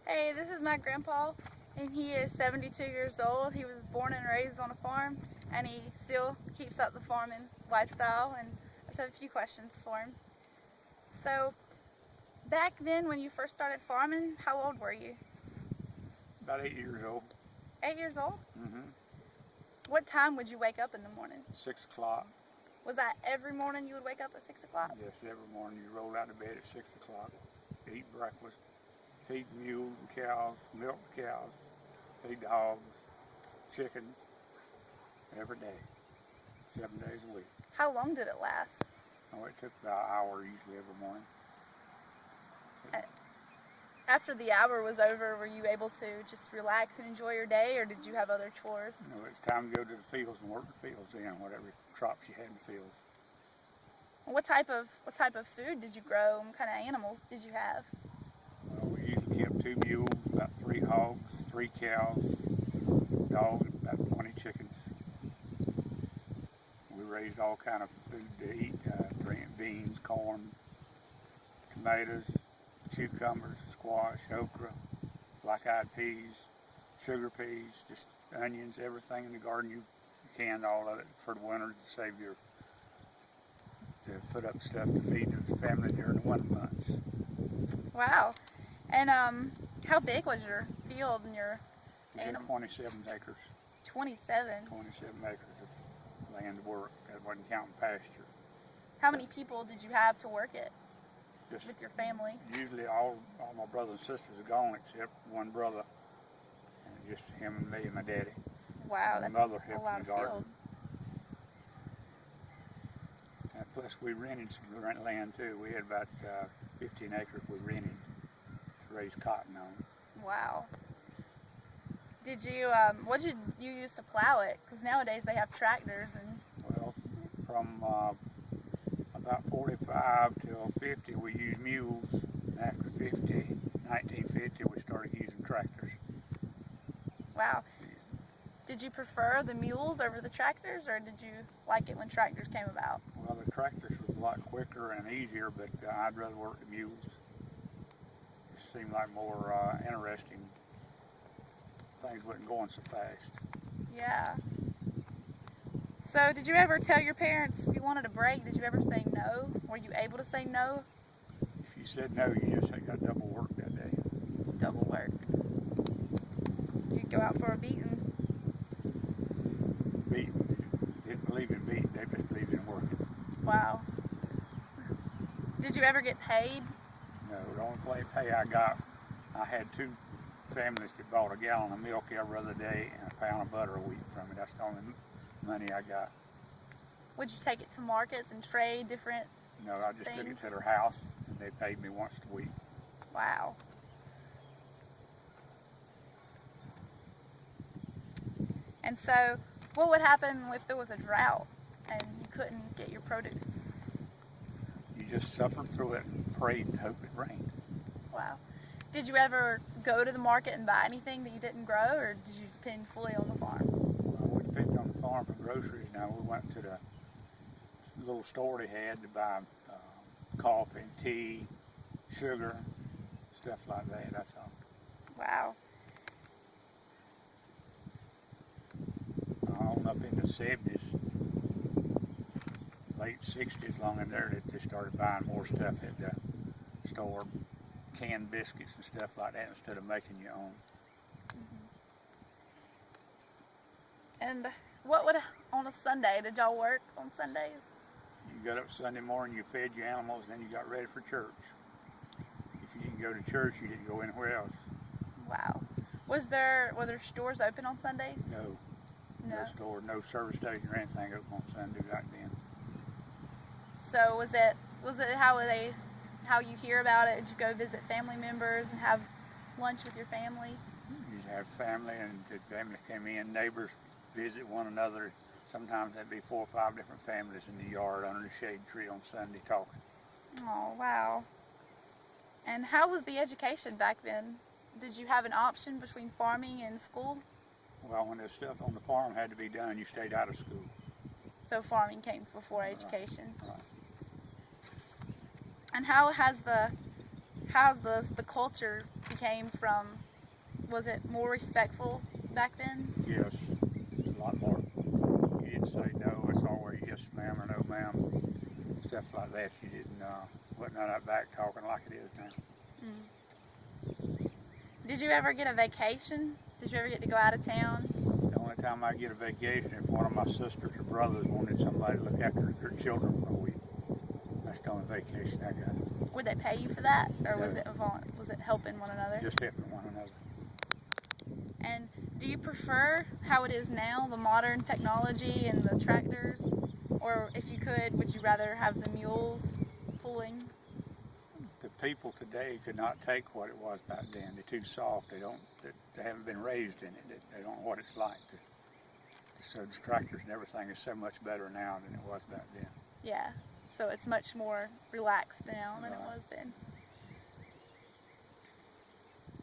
Hey, this is my grandpa, and he is 72 years old. He was born and raised on a farm, and he still keeps up the farming lifestyle. And I just have a few questions for him. So, back then when you first started farming, how old were you? About 8 years old. 8 years old? Mm-hmm. What time would you wake up in the morning? 6 o'clock. Was that every morning you would wake up at 6 o'clock? Yes, every morning you roll out of bed at 6 o'clock, eat breakfast, feed mules and cows, milk the cows, feed the hogs, chickens, every day, 7 days a week. How long did it last? Oh, it took about an hour usually every morning. After the hour was over, were you able to just relax and enjoy your day, or did you have other chores? It's time to go to the fields and work the fields in, whatever crops you had in the fields. What type of food did you grow, and what kind of animals did you have? Well, we usually kept 2 mules, about 3 hogs, 3 cows, dogs, about 20 chickens. We raised all kind of food to eat, beans, corn, tomatoes, cucumbers, squash, okra, black-eyed peas, sugar peas, just onions, everything in the garden. You canned all of it for the winter to save to put up stuff to feed the family during the winter months. Wow. And how big was your field and your animal? 27 acres. 27. 27 acres of land to work. That wasn't counting pasture. How many people did you have to work it Just with your family? usually all my brothers and sisters are gone except one brother, and just him and me and my daddy. Wow, My that's mother a helped lot in of the garden. field. And plus we rented some land too. We had about 15 acres we rented to raise cotton on. Wow. Did you, what did you use to plow it? Because nowadays they have tractors and... Well, from about 45 till 50 we used mules. And after 1950 we started using tractors. Wow. Did you prefer the mules over the tractors, or did you like it when tractors came about? Well, the tractors was a lot quicker and easier, but I'd rather work the mules. It seemed like more interesting. Things wasn't going so fast. Yeah. So did you ever tell your parents if you wanted a break, did you ever say no? Were you able to say no? If you said no, you just got double work that day. Double work. You'd go out for a beating. Beating. Didn't believe in beating, they just believed in working. Wow. Did you ever get paid? No, the only pay I got, I had 2 families that bought a gallon of milk every other day and a pound of butter a week from it. That's the only money I got. Would you take it to markets and trade different No, I just took things? it to their house and they paid me once a week. Wow. And so, what would happen if there was a drought and you couldn't get your produce? You just suffered through it and prayed and hoped it rained. Wow. Did you ever go to the market and buy anything that you didn't grow, or did you depend fully on the farm? Well, we depended on the farm for groceries. Now we went to the little store they had to buy coffee, tea, sugar, stuff like that. That's all. Wow. On up in the 70s, late 60s, long in there, they just started buying more stuff at the store, canned biscuits and stuff like that instead of making your own. And what would, on a Sunday, did y'all work on Sundays? You got up Sunday morning, you fed your animals, then you got ready for church. If you didn't go to church, you didn't go anywhere else. Wow. Were there stores open on Sundays? No. No. No store, no service station or anything open on Sunday back then. So was it how you hear about it? Did you go visit family members and have lunch with your family? You'd have family, and the family came in, neighbors visit one another. Sometimes there'd be 4 or 5 different families in the yard under the shade tree on Sunday talking. Oh, wow. And how was the education back then? Did you have an option between farming and school? Well, when the stuff on the farm had to be done, you stayed out of school. So farming came before education. Right. And how how's the culture became from? Was it more respectful back then? Yes, a lot more. You didn't say no, it's always yes ma'am or no ma'am. Stuff like that. You didn't, wasn't on that back talking like it is now. Did you ever get a vacation? Did you ever get to go out of town? The only time I get a vacation is one of my sisters or brothers wanted somebody to look after their children for a week. That's the only vacation I got. Would they pay you for that, or was No. it helping one another? Just helping one another. And do you prefer how it is now, the modern technology and the tractors, or if you could, would you rather have the mules pulling? The people today could not take what it was back then. They're too soft. They haven't been raised in it. They don't know what it's like. So the tractors and everything is so much better now than it was back then. Yeah, so it's much more relaxed now than it Right. was then.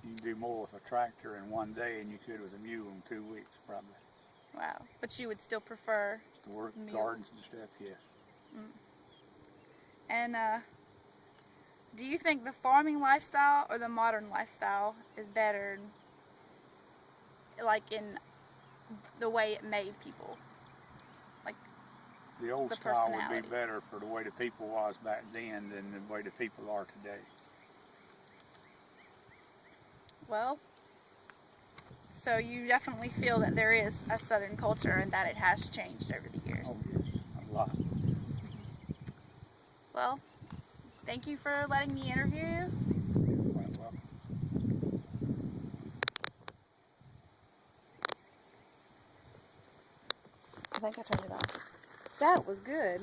You can do more with a tractor in one day than you could with a mule in 2 weeks, probably. Wow, but you would still prefer. To work Mules. gardens and stuff, yes. And do you think the farming lifestyle or the modern lifestyle is better, like in the way it made people? The old The style would personality. be better for the way the people was back then than the way the people are today. Well, so you definitely feel that there is a Southern culture and that it has changed over the years. Oh yes, a lot. Well, thank you for letting me interview you. Well, I think I turned it off. That was good.